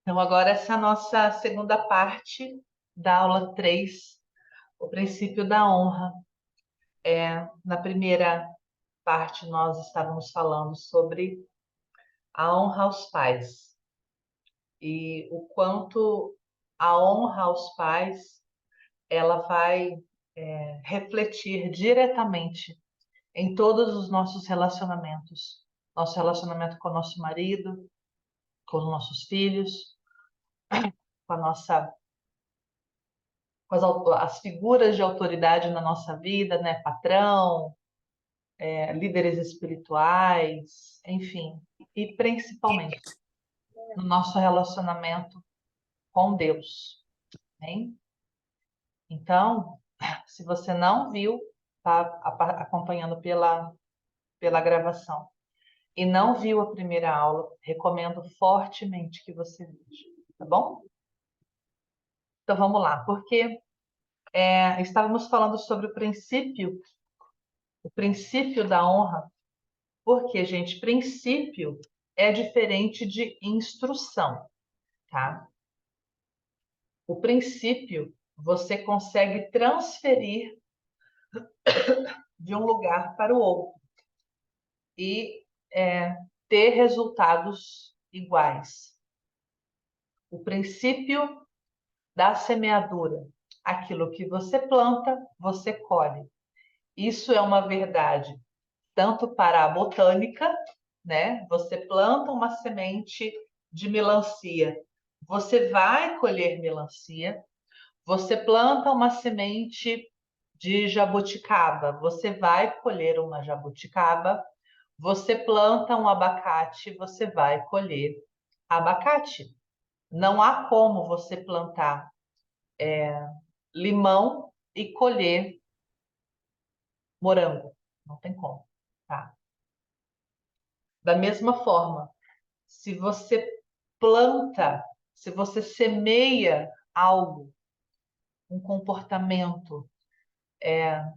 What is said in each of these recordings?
Então, agora essa é a nossa segunda parte da aula 3, o princípio da honra. Na primeira parte, nós estávamos falando sobre a honra aos pais e o quanto a honra aos pais ela vai refletir diretamente em todos os nossos relacionamentos. Nosso relacionamento com o nosso marido, com os nossos filhos, com a nossa com as figuras de autoridade na nossa vida, né? Patrão, líderes espirituais, enfim, e principalmente no nosso relacionamento com Deus, hein? Então, se você não viu, tá acompanhando pela gravação e não viu a primeira aula, recomendo fortemente que você veja, tá bom? Então vamos lá, porque estávamos falando sobre o princípio da honra. Porque, gente, princípio é diferente de instrução, tá? O princípio você consegue transferir de um lugar para o outro e ter resultados iguais. O princípio da semeadura, aquilo que você planta, você colhe. Isso é uma verdade tanto para a botânica, né? Você planta uma semente de melancia, você vai colher melancia. Você planta uma semente de jabuticaba, você vai colher uma jabuticaba. Você planta um abacate, você vai colher abacate. Não há como você plantar limão e colher morango. Não tem como, tá? Da mesma forma, se você planta, se você semeia algo, um comportamento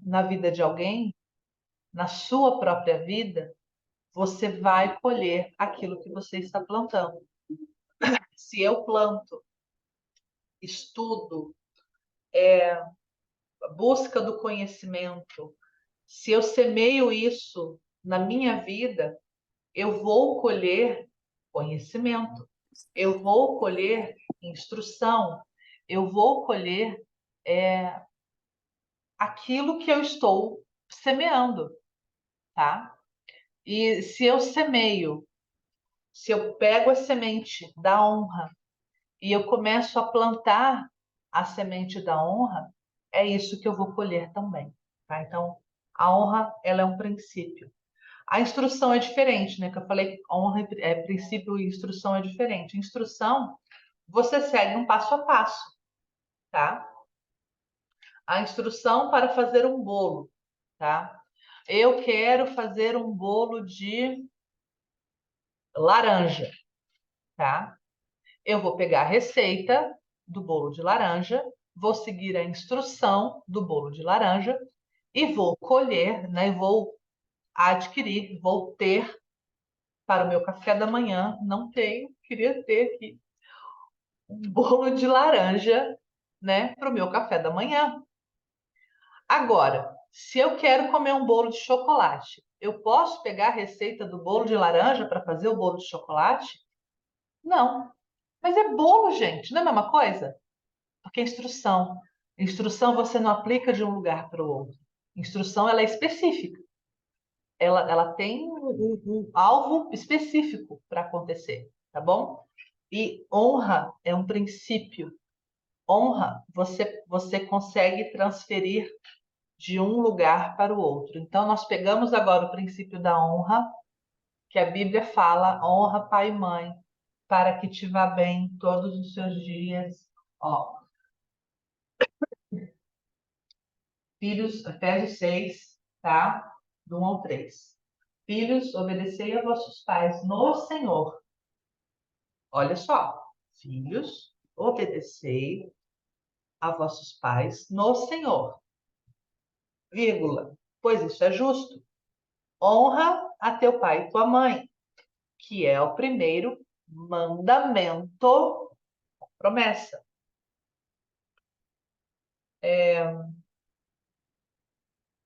na vida de alguém, na sua própria vida, você vai colher aquilo que você está plantando. Se eu planto estudo, busca do conhecimento, se eu semeio isso na minha vida, eu vou colher conhecimento, eu vou colher instrução, eu vou colher aquilo que eu estou semeando, tá? E se eu semeio, se eu pego a semente da honra e eu começo a plantar a semente da honra, é isso que eu vou colher também, tá? Então, a honra, ela é um princípio. A instrução é diferente, né? Que eu falei que honra é princípio e instrução é diferente. Instrução, você segue um passo a passo, tá? A instrução para fazer um bolo, tá? Eu quero fazer um bolo de laranja, tá? Eu vou pegar a receita do bolo de laranja, vou seguir a instrução do bolo de laranja e vou colher, né? Vou adquirir, vou ter para o meu café da manhã. Não tenho, queria ter aqui um bolo de laranja, né, para o meu café da manhã. Agora, se eu quero comer um bolo de chocolate, eu posso pegar a receita do bolo de laranja para fazer o bolo de chocolate? Não. Mas é bolo, gente, não é a mesma coisa? Porque é instrução. Instrução você não aplica de um lugar para o outro. Instrução ela é específica. Ela tem um alvo específico para acontecer, tá bom? E honra é um princípio. Honra você consegue transferir de um lugar para o outro. Então, nós pegamos agora o princípio da honra, que a Bíblia fala, honra pai e mãe, para que te vá bem todos os seus dias. Ó, filhos, Efésios 6, tá? Do 1 ao 3. Filhos, obedecei a vossos pais no Senhor. Olha só. Filhos, obedecei a vossos pais no Senhor. Vírgula. Pois isso é justo. Honra a teu pai e tua mãe, que é o primeiro mandamento promessa.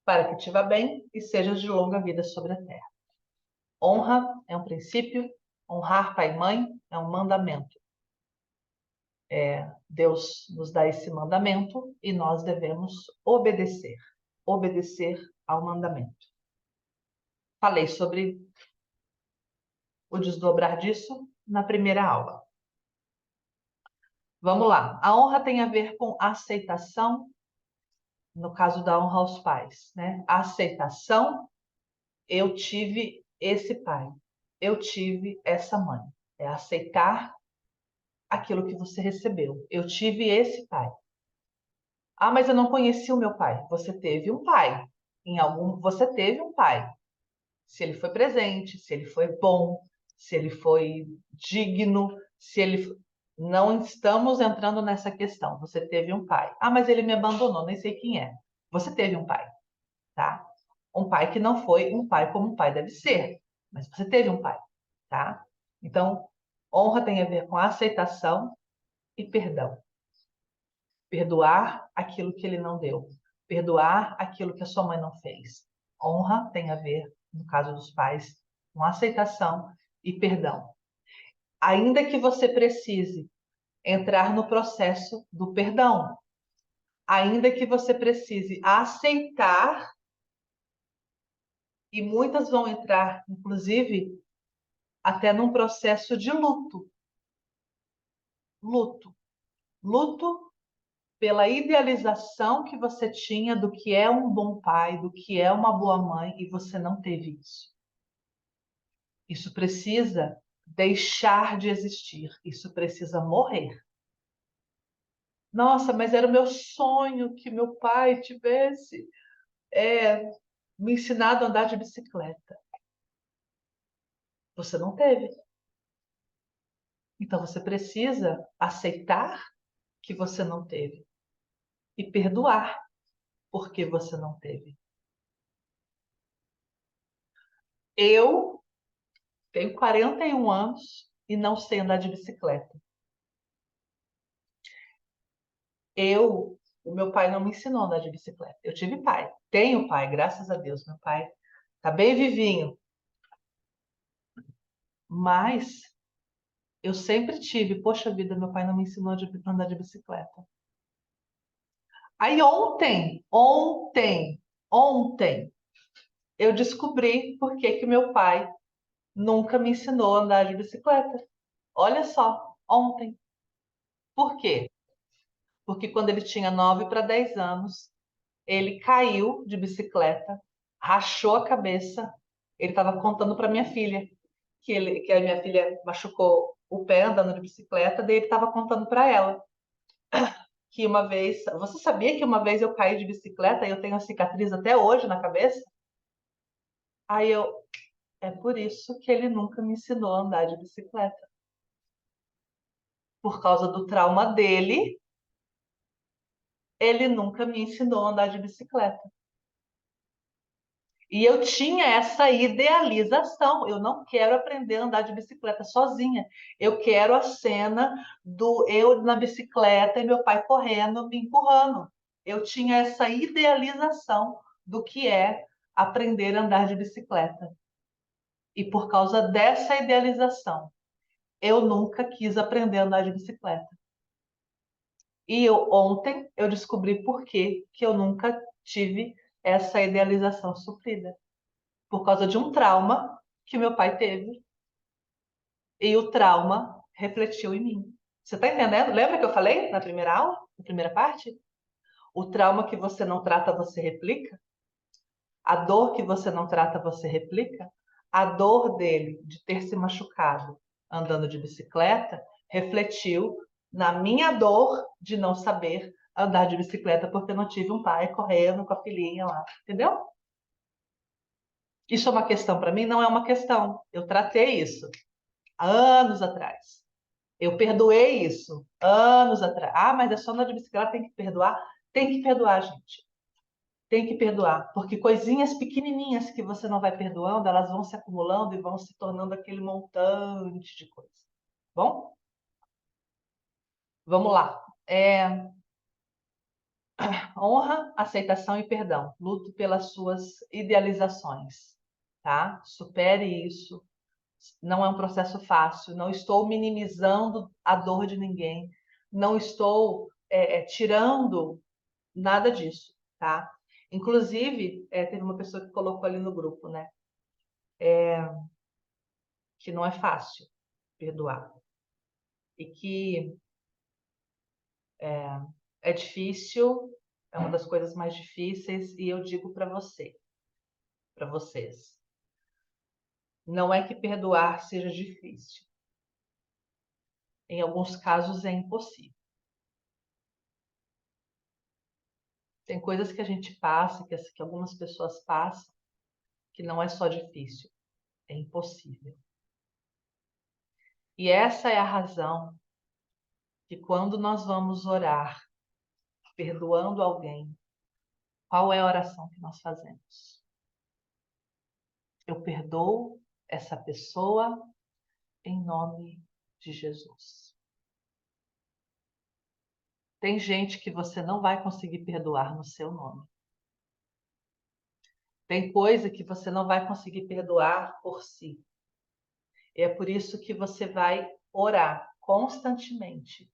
Para que te vá bem e sejas de longa vida sobre a terra. Honra é um princípio, honrar pai e mãe é um mandamento. Deus nos dá esse mandamento e nós devemos obedecer ao mandamento. Falei sobre o desdobrar disso na primeira aula. Vamos lá. A honra tem a ver com aceitação, no caso da honra aos pais, né? A aceitação, eu tive esse pai, eu tive essa mãe. É aceitar aquilo que você recebeu. Eu tive esse pai. Ah, mas eu não conheci o meu pai. Você teve um pai. Você teve um pai. Se ele foi presente, se ele foi bom, se ele foi digno, se ele não estamos entrando nessa questão. Você teve um pai. Ah, mas ele me abandonou, nem sei quem é. Você teve um pai, tá? Um pai que não foi um pai como um pai deve ser, mas você teve um pai, tá? Então, honra tem a ver com aceitação e perdão. Perdoar aquilo que ele não deu. Perdoar aquilo que a sua mãe não fez. Honra tem a ver, no caso dos pais, com aceitação e perdão. Ainda que você precise entrar no processo do perdão, ainda que você precise aceitar, e muitas vão entrar, inclusive, até num processo de luto. Luto. Luto pela idealização que você tinha do que é um bom pai, do que é uma boa mãe, e você não teve isso. Isso precisa deixar de existir, isso precisa morrer. Nossa, mas era o meu sonho que meu pai tivesse me ensinado a andar de bicicleta. Você não teve. Então você precisa aceitar que você não teve e perdoar porque você não teve. Eu tenho 41 anos e não sei andar de bicicleta. O meu pai não me ensinou a andar de bicicleta. Eu tive pai, tenho pai, graças a Deus, meu pai tá bem vivinho. Mas eu sempre tive, poxa vida, meu pai não me ensinou a andar de bicicleta. Aí ontem, eu descobri por que que meu pai nunca me ensinou a andar de bicicleta. Olha só, ontem. Por quê? Porque quando ele tinha 9 para 10 anos, ele caiu de bicicleta, rachou a cabeça. Ele estava contando para minha filha que a minha filha machucou o pé andando de bicicleta, daí ele estava contando para ela que uma vez, você sabia que uma vez eu caí de bicicleta e eu tenho a cicatriz até hoje na cabeça? Aí é por isso que ele nunca me ensinou a andar de bicicleta. Por causa do trauma dele, ele nunca me ensinou a andar de bicicleta. E eu tinha essa idealização. Eu não quero aprender a andar de bicicleta sozinha. Eu quero a cena do eu na bicicleta e meu pai correndo, me empurrando. Eu tinha essa idealização do que é aprender a andar de bicicleta. E por causa dessa idealização, eu nunca quis aprender a andar de bicicleta. E ontem eu descobri por que eu nunca tive essa idealização suprida. Por causa de um trauma que meu pai teve. E o trauma refletiu em mim. Você está entendendo? Lembra que eu falei na primeira aula, na primeira parte? O trauma que você não trata, você replica. A dor que você não trata, você replica. A dor dele de ter se machucado andando de bicicleta refletiu na minha dor de não saber andar de bicicleta porque eu não tive um pai correndo com a filhinha lá, entendeu? Isso é uma questão para mim? Não é uma questão. Eu tratei isso há anos atrás. Eu perdoei isso anos atrás. Ah, mas é só andar de bicicleta, tem que perdoar? Tem que perdoar, gente. Tem que perdoar, porque coisinhas pequenininhas que você não vai perdoando, elas vão se acumulando e vão se tornando aquele montante de coisa. Bom, Vamos lá. Honra, aceitação e perdão. Luto pelas suas idealizações, tá? Supere isso. Não é um processo fácil. Não estou minimizando a dor de ninguém. Não estou tirando nada disso, tá? Inclusive, teve uma pessoa que colocou ali no grupo, né? Que não é fácil perdoar. E que é difícil, é uma das coisas mais difíceis, e eu digo para vocês, não é que perdoar seja difícil. Em alguns casos é impossível. Tem coisas que a gente passa, que algumas pessoas passam, que não é só difícil, é impossível. E essa é a razão que quando nós vamos orar, perdoando alguém, qual é a oração que nós fazemos? Eu perdoo essa pessoa em nome de Jesus. Tem gente que você não vai conseguir perdoar no seu nome. Tem coisa que você não vai conseguir perdoar por si. E é por isso que você vai orar constantemente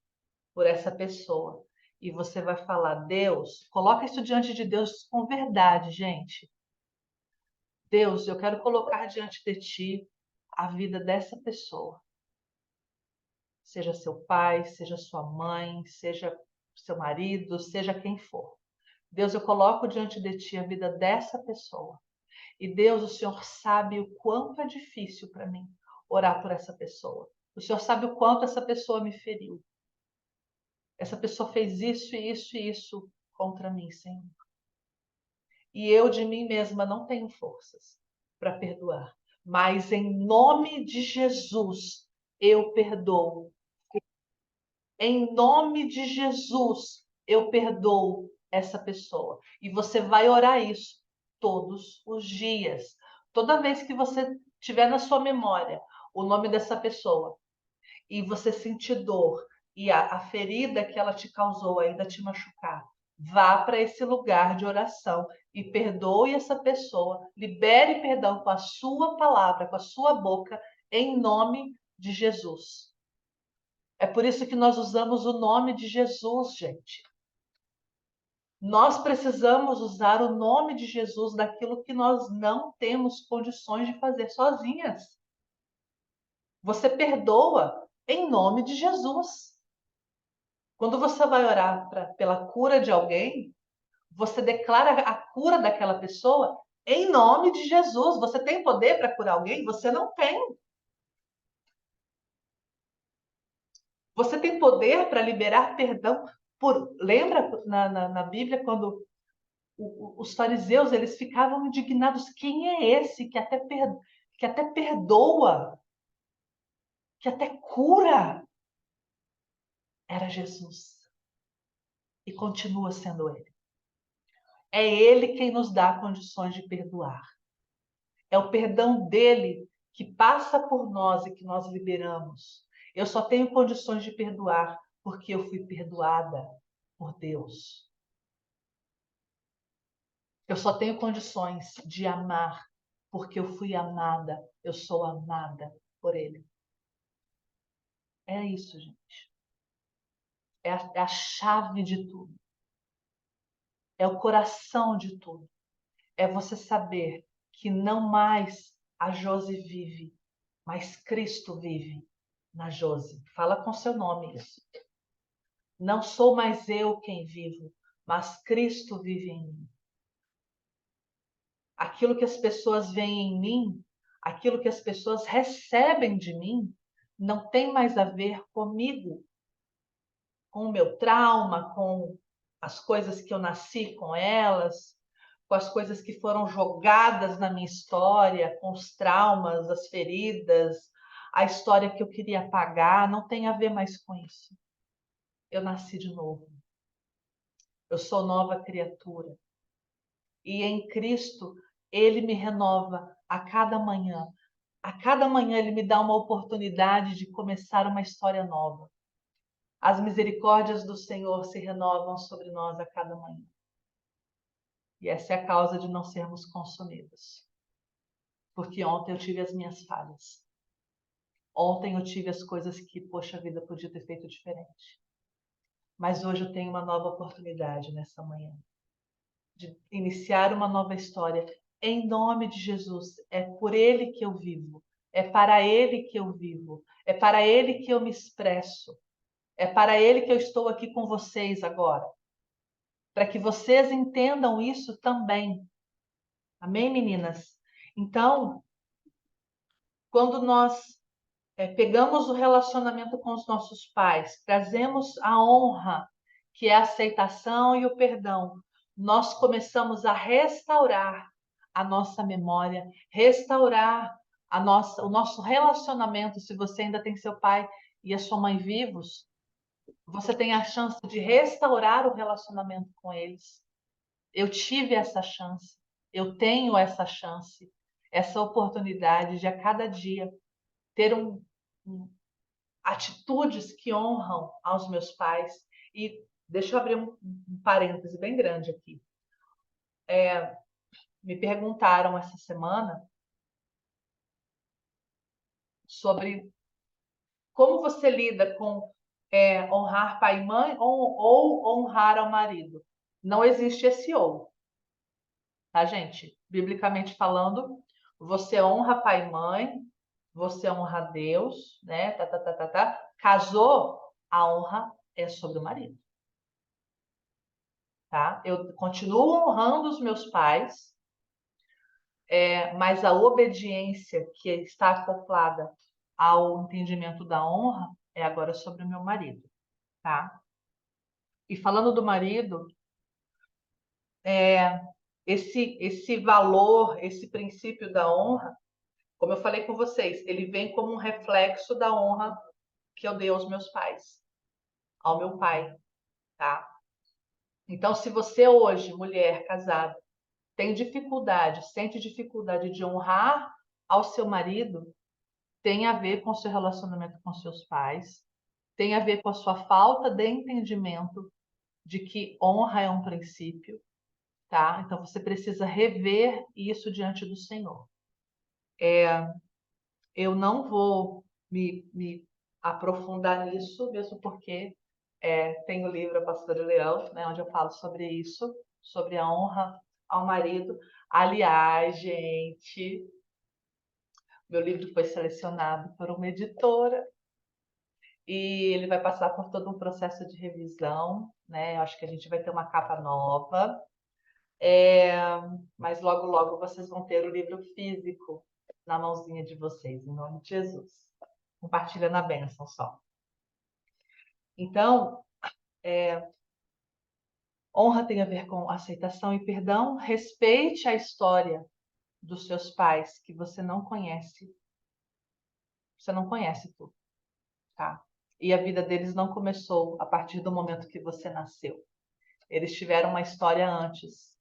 por essa pessoa. E você vai falar, Deus, coloca isso diante de Deus com verdade, gente. Deus, eu quero colocar diante de ti a vida dessa pessoa. Seja seu pai, seja sua mãe, seja seu marido, seja quem for. Deus, eu coloco diante de ti a vida dessa pessoa. E Deus, o Senhor sabe o quanto é difícil para mim orar por essa pessoa. O Senhor sabe o quanto essa pessoa me feriu. Essa pessoa fez isso e isso e isso contra mim, Senhor. E eu de mim mesma não tenho forças para perdoar. Mas em nome de Jesus, eu perdoo. Em nome de Jesus, eu perdoo essa pessoa. E você vai orar isso todos os dias. Toda vez que você tiver na sua memória o nome dessa pessoa e você sentir dor e a ferida que ela te causou ainda te machucar, vá para esse lugar de oração e perdoe essa pessoa, libere perdão com a sua palavra, com a sua boca, em nome de Jesus. É por isso que nós usamos o nome de Jesus, gente. Nós precisamos usar o nome de Jesus daquilo que nós não temos condições de fazer sozinhas. Você perdoa em nome de Jesus. Quando você vai orar pela cura de alguém, você declara a cura daquela pessoa em nome de Jesus. Você tem poder para curar alguém? Você não tem. Você tem poder para liberar perdão lembra na Bíblia quando os fariseus eles ficavam indignados? Quem é esse que até perdoa, que até cura? Era Jesus. E continua sendo ele. É ele quem nos dá condições de perdoar. É o perdão dele que passa por nós e que nós liberamos. Eu só tenho condições de perdoar porque eu fui perdoada por Deus. Eu só tenho condições de amar porque eu fui amada. Eu sou amada por Ele. É isso, gente. É a chave de tudo. É o coração de tudo. É você saber que não mais a Josi vive, mas Cristo vive na Josi. Fala com seu nome isso. Não sou mais eu quem vivo, mas Cristo vive em mim. Aquilo que as pessoas veem em mim, aquilo que as pessoas recebem de mim, não tem mais a ver comigo, com o meu trauma, com as coisas que eu nasci com elas, com as coisas que foram jogadas na minha história, com os traumas, as feridas, a história que eu queria apagar, não tem a ver mais com isso. Eu nasci de novo. Eu sou nova criatura. E em Cristo, Ele me renova a cada manhã. A cada manhã Ele me dá uma oportunidade de começar uma história nova. As misericórdias do Senhor se renovam sobre nós a cada manhã. E essa é a causa de não sermos consumidos. Porque ontem eu tive as minhas falhas. Ontem eu tive as coisas que, poxa vida, podia ter feito diferente. Mas hoje eu tenho uma nova oportunidade nessa manhã de iniciar uma nova história. Em nome de Jesus, é por Ele que eu vivo. É para Ele que eu vivo. É para Ele que eu me expresso. É para Ele que eu estou aqui com vocês agora. Para que vocês entendam isso também. Amém, meninas? Então, quando nós pegamos o relacionamento com os nossos pais, trazemos a honra, que é a aceitação e o perdão, nós começamos a restaurar a nossa memória, restaurar o nosso relacionamento. Se você ainda tem seu pai e a sua mãe vivos, você tem a chance de restaurar o relacionamento com eles. Eu tive essa chance, eu tenho essa chance, essa oportunidade de a cada dia ter um atitudes que honram aos meus pais. E deixa eu abrir um parêntese bem grande aqui. Me perguntaram essa semana sobre como você lida com honrar pai e mãe ou honrar ao marido. Não existe esse ou, tá, gente? Biblicamente falando, você honra pai e mãe, você honra Deus, né? Tá, tá, tá, tá, tá. Casou, a honra é sobre o marido. Tá? Eu continuo honrando os meus pais, mas a obediência que está acoplada ao entendimento da honra é agora sobre o meu marido, tá? E falando do marido, esse valor, esse princípio da honra, como eu falei com vocês, ele vem como um reflexo da honra que eu dei aos meus pais, ao meu pai, tá? Então, se você hoje, mulher casada, tem dificuldade, sente dificuldade de honrar ao seu marido, tem a ver com o seu relacionamento com seus pais, tem a ver com a sua falta de entendimento de que honra é um princípio, tá? Então você precisa rever isso diante do Senhor. Eu não vou me aprofundar nisso, mesmo porque tem o livro A Pastora Leão, né, onde eu falo sobre isso, sobre a honra ao marido. Aliás, gente, meu livro foi selecionado por uma editora e ele vai passar por todo um processo de revisão, né? Eu acho que a gente vai ter uma capa nova, mas logo, logo vocês vão ter o livro físico na mãozinha de vocês, em nome de Jesus. Compartilha na bênção só. Então, honra tem a ver com aceitação e perdão. Respeite a história dos seus pais que você não conhece. Você não conhece tudo, tá? E a vida deles não começou a partir do momento que você nasceu. Eles tiveram uma história antes.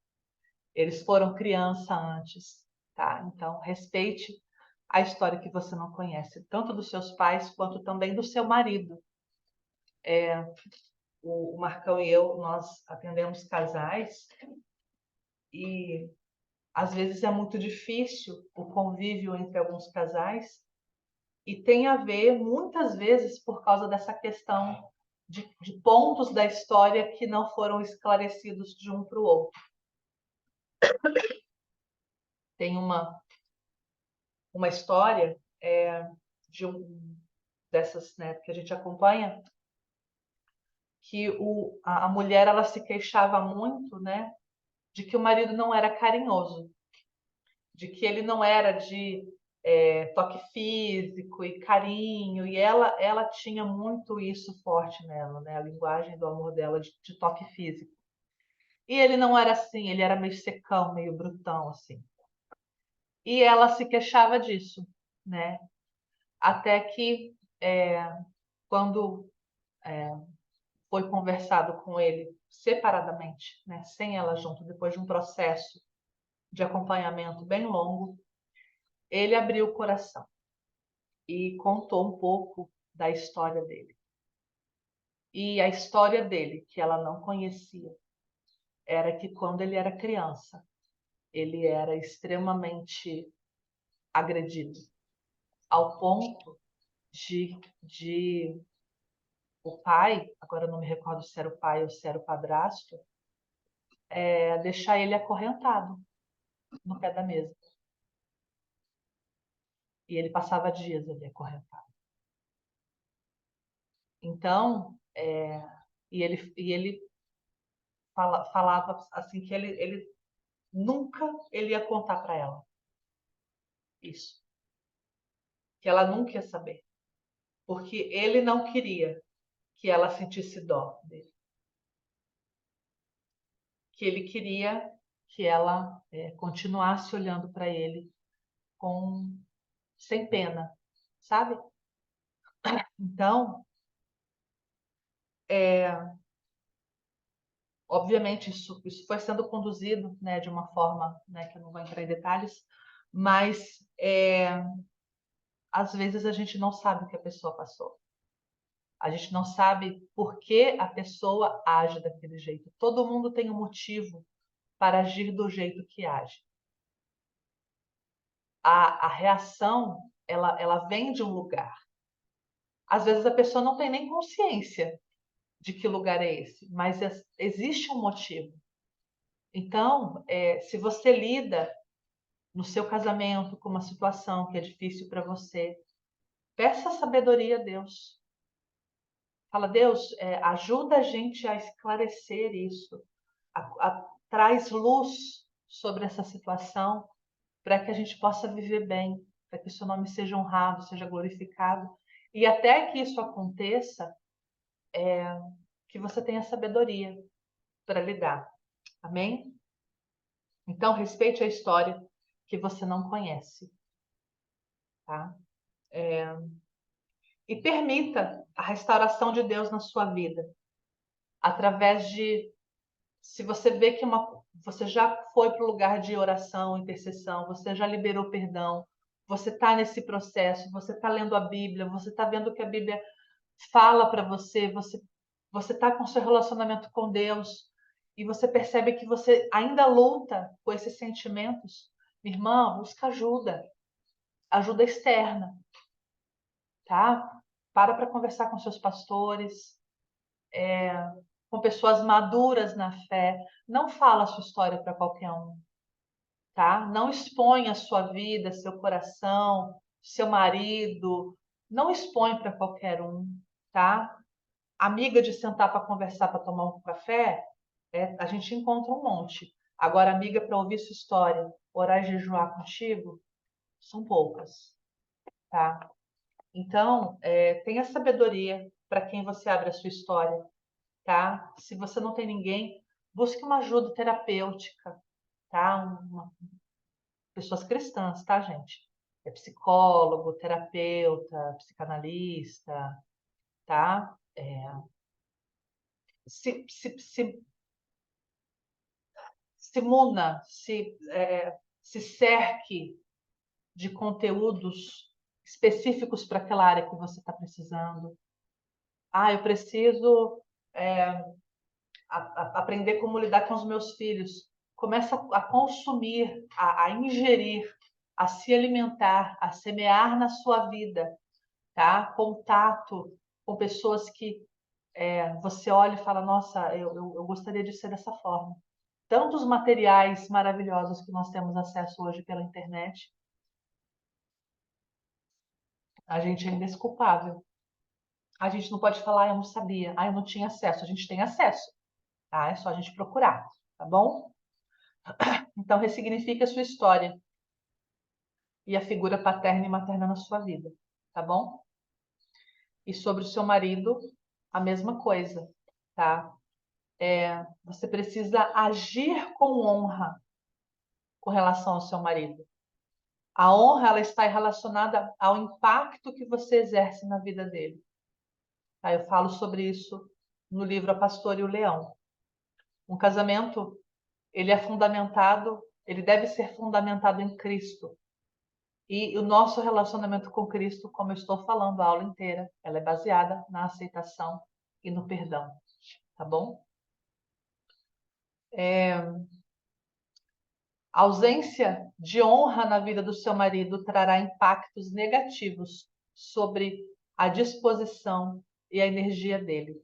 Eles foram criança antes, tá? Então, respeite a história que você não conhece, tanto dos seus pais quanto também do seu marido. O Marcão e eu, nós atendemos casais e às vezes é muito difícil o convívio entre alguns casais e tem a ver, muitas vezes, por causa dessa questão de pontos da história que não foram esclarecidos de um para o outro. Tem uma história de dessas, né, que a gente acompanha, que a mulher ela se queixava muito, né, de que o marido não era carinhoso, de que ele não era de toque físico e carinho, e ela tinha muito isso forte nela, né, a linguagem do amor dela de toque físico. E ele não era assim, ele era meio secão, meio brutão, assim. E ela se queixava disso, né? Até que, quando foi conversado com ele separadamente, né? Sem ela junto, depois de um processo de acompanhamento bem longo, ele abriu o coração e contou um pouco da história dele. E a história dele, que ela não conhecia, era que quando ele era criança, ele era extremamente agredido, ao ponto de o pai, agora eu não me recordo se era o pai ou se era o padrasto, deixar ele acorrentado no pé da mesa. E ele passava dias ali acorrentado. Então, e ele falava assim que ele nunca ele ia contar para ela isso, que ela nunca ia saber, porque ele não queria que ela sentisse dó dele, que ele queria que ela continuasse olhando para ele com sem pena, sabe? Então, obviamente isso foi sendo conduzido, né, de uma forma, né, que eu não vou entrar em detalhes, mas às vezes a gente não sabe o que a pessoa passou. A gente não sabe por que a pessoa age daquele jeito. Todo mundo tem um motivo para agir do jeito que age. A reação, ela vem de um lugar. Às vezes a pessoa não tem nem consciência de que lugar é esse, mas existe um motivo. Então, se você lida no seu casamento com uma situação que é difícil para você, peça sabedoria a Deus. Fala, Deus, ajuda a gente a esclarecer isso, traz luz sobre essa situação para que a gente possa viver bem, para que o seu nome seja honrado, seja glorificado. E até que isso aconteça, que você tenha sabedoria para lidar. Amém? Então, respeite a história que você não conhece, tá? E permita a restauração de Deus na sua vida, através de, se você vê que você já foi para o lugar de oração, intercessão, você já liberou perdão, você está nesse processo, você está lendo a Bíblia, você está vendo o que a Bíblia fala para você, você está com seu relacionamento com Deus e você percebe que você ainda luta com esses sentimentos, irmã, busca ajuda, ajuda externa, tá? Para conversar com seus pastores, com pessoas maduras na fé. Não fala a sua história para qualquer um, tá? Não expõe a sua vida, seu coração, seu marido. Não expõe para qualquer um, tá? Amiga de sentar para conversar, para tomar um café, a gente encontra um monte. Agora, amiga para ouvir sua história, orar e jejuar contigo, são poucas, tá? Então, tenha sabedoria para quem você abre a sua história, tá? Se você não tem ninguém, busque uma ajuda terapêutica, tá? Pessoas cristãs, tá, gente? É psicólogo, terapeuta, psicanalista, tá? Se muna, se cerque de conteúdos específicos para aquela área que você está precisando. Ah, eu preciso aprender como lidar com os meus filhos. Começa a consumir, a ingerir, a se alimentar, a semear na sua vida, tá? Contato com pessoas que você olha e fala, nossa, eu gostaria de ser dessa forma. Tantos materiais maravilhosos que nós temos acesso hoje pela internet, a gente ainda é desculpável. A gente não pode falar, eu não sabia, eu não tinha acesso. A gente tem acesso, tá? É só a gente procurar, tá bom? Então, ressignifique a sua história e a figura paterna e materna na sua vida, tá bom? E sobre o seu marido, a mesma coisa, tá? Você precisa agir com honra com relação ao seu marido. A honra, ela está relacionada ao impacto que você exerce na vida dele. Tá? Eu falo sobre isso no livro A Pastora e o Leão. Um casamento, ele deve ser fundamentado em Cristo. E o nosso relacionamento com Cristo, como eu estou falando a aula inteira, ela é baseada na aceitação e no perdão, tá bom? A ausência de honra na vida do seu marido trará impactos negativos sobre a disposição e a energia dele.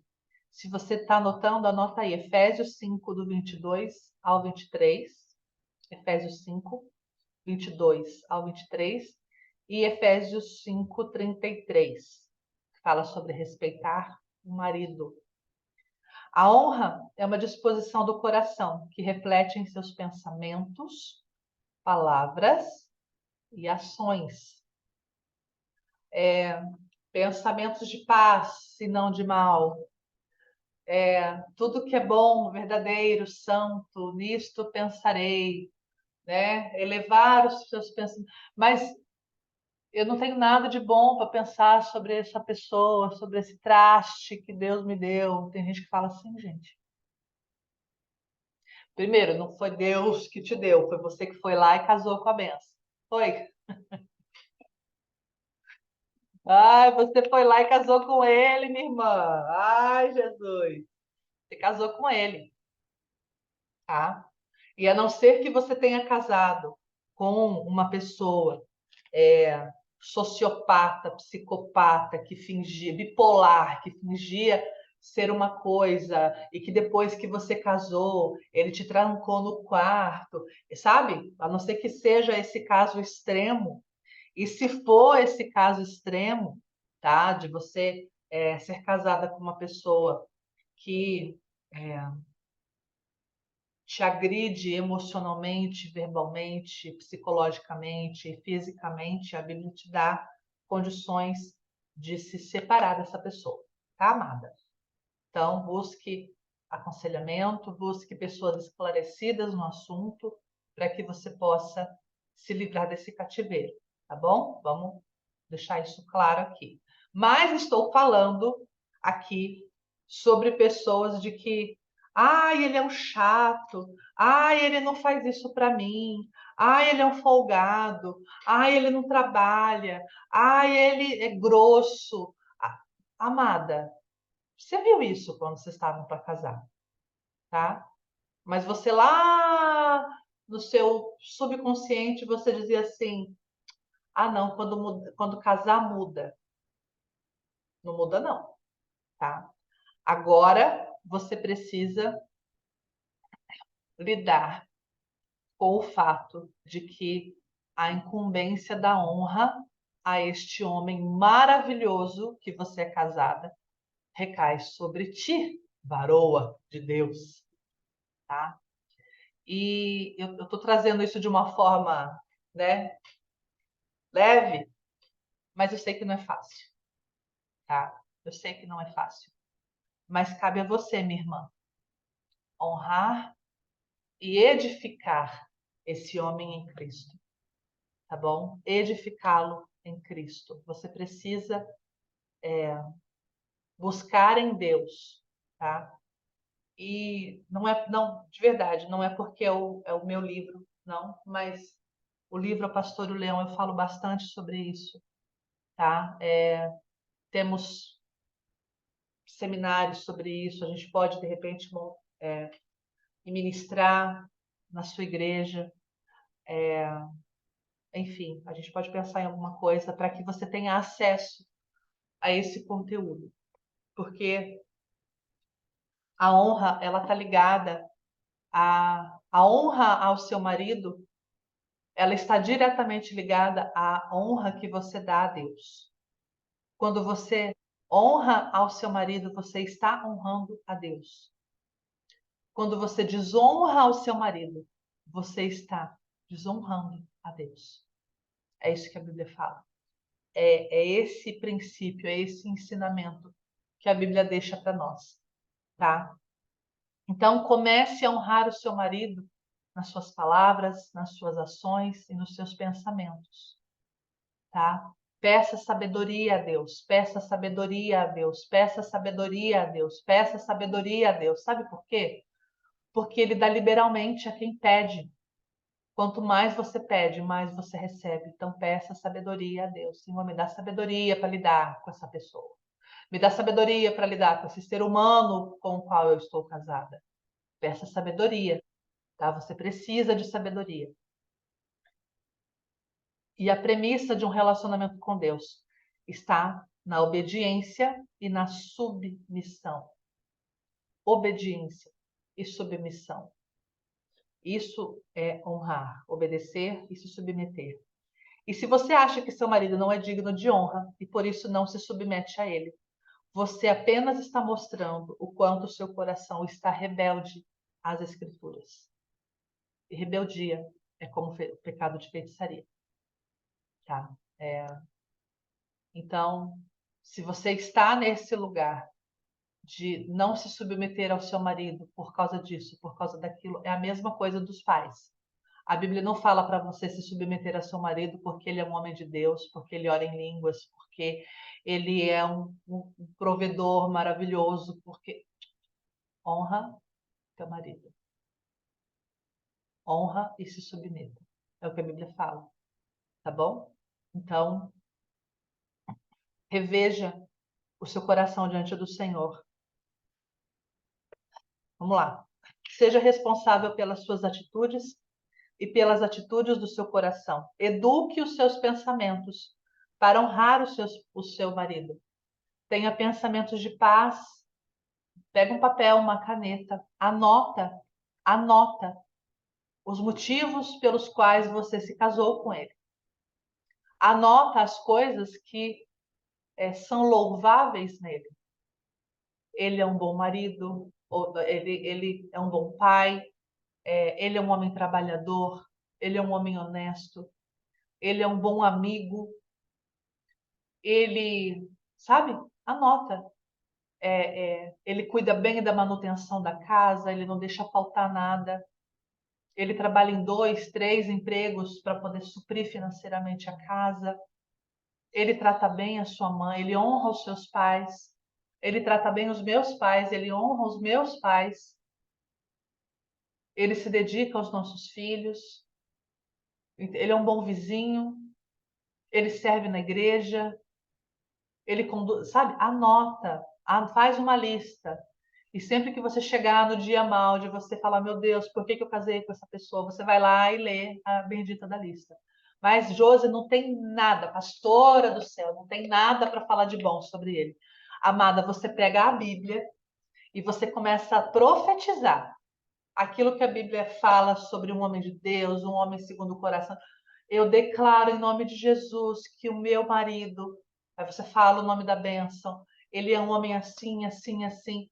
Se você está anotando, anota aí, Efésios 5, do 22 ao 23, Efésios 5, 22 ao 23, e Efésios 5, 33, que fala sobre respeitar o marido. A honra é uma disposição do coração que reflete em seus pensamentos, palavras e ações. Pensamentos de paz e não de mal. Tudo que é bom, verdadeiro, santo, nisto pensarei, né? Elevar os seus pensamentos. Mas eu não tenho nada de bom para pensar sobre essa pessoa, sobre esse traste que Deus me deu. Tem gente que fala assim, gente. Primeiro, não foi Deus que te deu, foi você que foi lá e casou com a benção. Foi? Ai, você foi lá e casou com ele, minha irmã. Ai, Jesus. Você casou com ele, tá? E a não ser que você tenha casado com uma pessoa sociopata, psicopata, que fingia, bipolar, que fingia ser uma coisa e que depois que você casou, ele te trancou no quarto, sabe? A não ser que seja esse caso extremo. E se for esse caso extremo, tá? De você ser casada com uma pessoa que te agride emocionalmente, verbalmente, psicologicamente, fisicamente, a Bíblia te dá condições de se separar dessa pessoa, tá, amada? Então, busque aconselhamento, busque pessoas esclarecidas no assunto, para que você possa se livrar desse cativeiro, tá bom? Vamos deixar isso claro aqui. Mas estou falando aqui sobre pessoas de que, ai, ele é um chato, ai, ele não faz isso para mim, ai, ele é um folgado, ai, ele não trabalha, ai, ele é grosso. Amada, você viu isso quando vocês estavam para casar, tá? Mas você lá no seu subconsciente, você dizia assim, ah, não, quando casar muda. Não muda não, tá? Agora você precisa lidar com o fato de que a incumbência da honra a este homem maravilhoso que você é casada recai sobre ti, varoa de Deus, tá? E eu estou trazendo isso de uma forma, né, leve, mas eu sei que não é fácil, tá? Eu sei que não é fácil. Mas cabe a você, minha irmã, honrar e edificar esse homem em Cristo, tá bom? Edificá-lo em Cristo. Você precisa buscar em Deus, tá? E não é, não, de verdade, não é porque é o meu livro, não, mas o livro A Pastor e o Leão eu falo bastante sobre isso, tá? Temos seminários sobre isso, a gente pode, de repente, ministrar na sua igreja, enfim, a gente pode pensar em alguma coisa para que você tenha acesso a esse conteúdo, porque a honra, ela está ligada a honra ao seu marido, ela está diretamente ligada à honra que você dá a Deus. Quando você honra ao seu marido, você está honrando a Deus. Quando você desonra ao seu marido, você está desonrando a Deus. É isso que a Bíblia fala. É esse princípio, é esse ensinamento que a Bíblia deixa para nós, tá? Então, comece a honrar o seu marido nas suas palavras, nas suas ações e nos seus pensamentos, tá? Peça sabedoria a Deus, peça sabedoria a Deus, peça sabedoria a Deus, peça sabedoria a Deus. Sabe por quê? Porque ele dá liberalmente a quem pede. Quanto mais você pede, mais você recebe. Então peça sabedoria a Deus. Senhor, me dá sabedoria para lidar com essa pessoa. Me dá sabedoria para lidar com esse ser humano com o qual eu estou casada. Peça sabedoria, tá? Você precisa de sabedoria. E a premissa de um relacionamento com Deus está na obediência e na submissão. Obediência e submissão. Isso é honrar, obedecer e se submeter. E se você acha que seu marido não é digno de honra e por isso não se submete a ele, você apenas está mostrando o quanto o seu coração está rebelde às Escrituras. E rebeldia é como o pecado de feitiçaria. Tá? Então, se você está nesse lugar de não se submeter ao seu marido por causa disso, por causa daquilo, é a mesma coisa dos pais. A Bíblia não fala para você se submeter ao seu marido porque ele é um homem de Deus, porque ele ora em línguas, porque ele é um provedor maravilhoso, porque honra teu marido. Honra e se submeta. É o que a Bíblia fala, tá bom? Então, reveja o seu coração diante do Senhor. Vamos lá. Seja responsável pelas suas atitudes e pelas atitudes do seu coração. Eduque os seus pensamentos para honrar o seu marido. Tenha pensamentos de paz. Pega um papel, uma caneta, anota os motivos pelos quais você se casou com ele. Anota as coisas que são louváveis nele. Ele é um bom marido, ele é um bom pai, ele é um homem trabalhador, ele é um homem honesto, ele é um bom amigo, ele, sabe? Anota. Ele cuida bem da manutenção da casa, ele não deixa faltar nada. Ele trabalha em 2, 3 empregos para poder suprir financeiramente a casa. Ele trata bem a sua mãe, ele honra os seus pais. Ele trata bem os meus pais, ele honra os meus pais. Ele se dedica aos nossos filhos. Ele é um bom vizinho. Ele serve na igreja. Ele conduz, sabe? Anota, faz uma lista. E sempre que você chegar no dia mal, de você falar, meu Deus, por que eu casei com essa pessoa? Você vai lá e lê a bendita da lista. Mas Josi não tem nada, pastora do céu, não tem nada para falar de bom sobre ele. Amada, você pega a Bíblia e você começa a profetizar aquilo que a Bíblia fala sobre um homem de Deus, um homem segundo o coração. Eu declaro em nome de Jesus que o meu marido, aí você fala o nome da bênção, ele é um homem assim, assim, assim.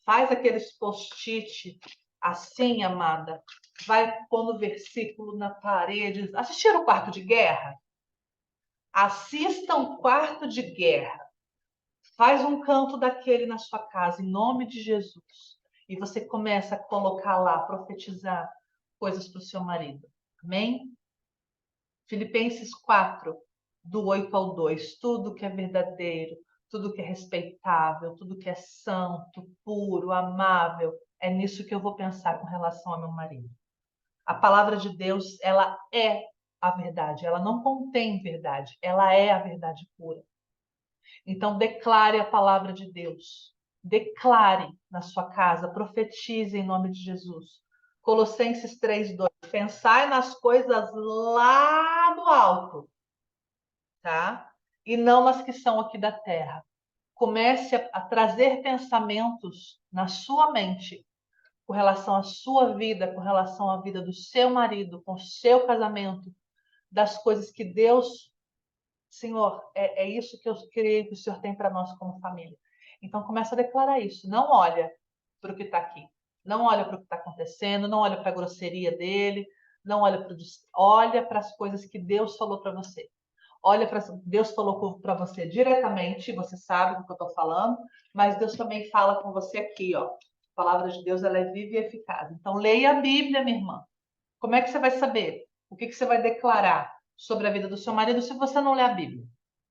Faz aqueles post-it assim, amada. Vai pondo versículo na parede. Assistiram o Quarto de Guerra? Assistam Quarto de Guerra. Faz um canto daquele na sua casa, em nome de Jesus. E você começa a colocar lá, profetizar coisas para o seu marido. Amém? Filipenses 4, do 8 ao 2. Tudo que é verdadeiro, tudo que é respeitável, tudo que é santo, puro, amável, é nisso que eu vou pensar com relação ao meu marido. A palavra de Deus, ela é a verdade, ela não contém verdade, ela é a verdade pura. Então, declare a palavra de Deus. Declare na sua casa, profetize em nome de Jesus. Colossenses 3:2. Pensai nas coisas lá do alto, tá? E não nas que são aqui da terra. Comece a trazer pensamentos na sua mente com relação à sua vida, com relação à vida do seu marido, com o seu casamento, das coisas que Deus, Senhor, é isso que eu creio que o Senhor tem para nós como família. Então começa a declarar isso. Não olha para o que está aqui. Não olha para o que está acontecendo, não olha para a grosseria dele, não olha para olha para as coisas que Deus falou para você. Olha para Deus falou para você diretamente, você sabe do que eu estou falando, mas Deus também fala com você aqui, ó. A palavra de Deus ela é viva e eficaz. Então leia a Bíblia, minha irmã. Como é que você vai saber? O que você vai declarar sobre a vida do seu marido se você não lê a Bíblia?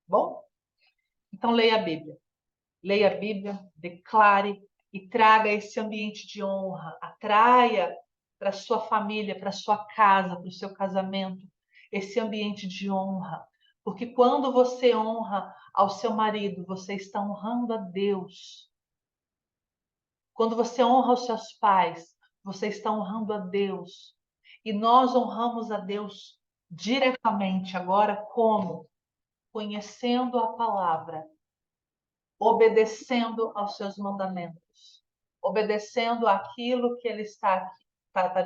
Bom? Então leia a Bíblia. Leia a Bíblia, declare e traga esse ambiente de honra. Atraia para sua família, para sua casa, para o seu casamento, esse ambiente de honra. Porque quando você honra, ao seu marido, você está honrando a Deus. Quando você honra os seus pais, você está honrando a Deus. E nós honramos a Deus diretamente agora como? Conhecendo a palavra, obedecendo aos seus mandamentos, obedecendo aquilo que ele está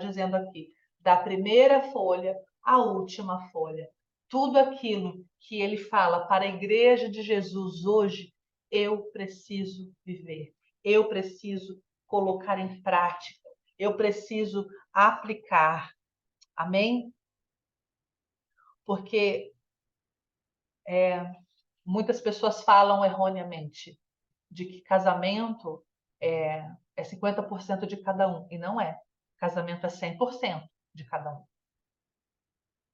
dizendo aqui, da primeira folha à última folha. Tudo aquilo que ele fala para a igreja de Jesus hoje, eu preciso viver, eu preciso colocar em prática, eu preciso aplicar. Amém? Porque muitas pessoas falam erroneamente de que casamento é 50% de cada um, e não é. Casamento é 100% de cada um.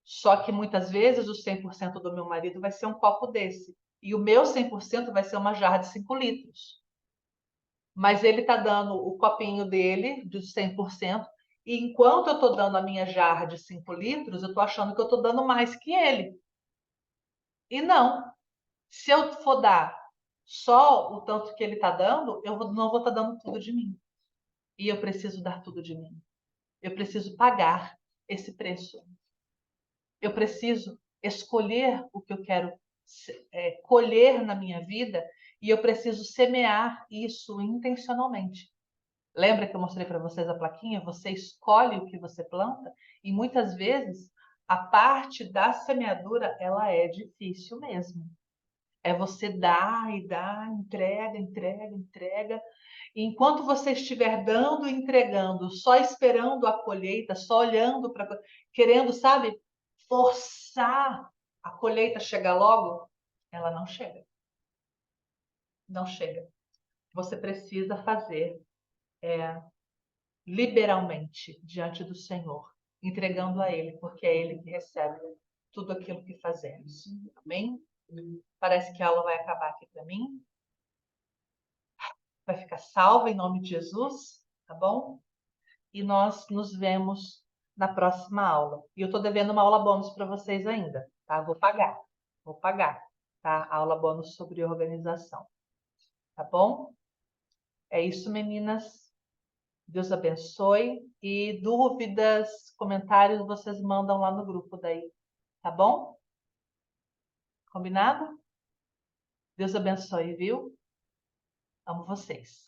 Só que muitas vezes o 100% do meu marido vai ser um copo desse, e o meu 100% vai ser uma jarra de 5 litros. Mas ele está dando o copinho dele de 100%, e enquanto eu estou dando a minha jarra de 5 litros, eu estou achando que eu estou dando mais que ele. E não. Se eu for dar só o tanto que ele está dando, eu não vou estar dando tudo de mim. E eu preciso dar tudo de mim. Eu preciso pagar esse preço. Eu preciso escolher o que eu quero colher na minha vida e eu preciso semear isso intencionalmente. Lembra que eu mostrei para vocês a plaquinha? Você escolhe o que você planta e muitas vezes a parte da semeadura ela é difícil mesmo. É você dar e dar, entrega, entrega, entrega. E enquanto você estiver dando e entregando, só esperando a colheita, só olhando para, querendo, sabe, forçar a colheita chegar logo, ela não chega. Não chega. Você precisa fazer liberalmente diante do Senhor, entregando a Ele, porque é Ele que recebe tudo aquilo que fazemos. Amém? Parece que a aula vai acabar aqui para mim. Vai ficar salva em nome de Jesus, tá bom? E nós nos vemos na próxima aula. E eu estou devendo uma aula bônus para vocês ainda, tá? Vou pagar, tá? A aula bônus sobre organização, tá bom? É isso, meninas. Deus abençoe. E dúvidas, comentários, vocês mandam lá no grupo daí, tá bom? Combinado? Deus abençoe, viu? Amo vocês.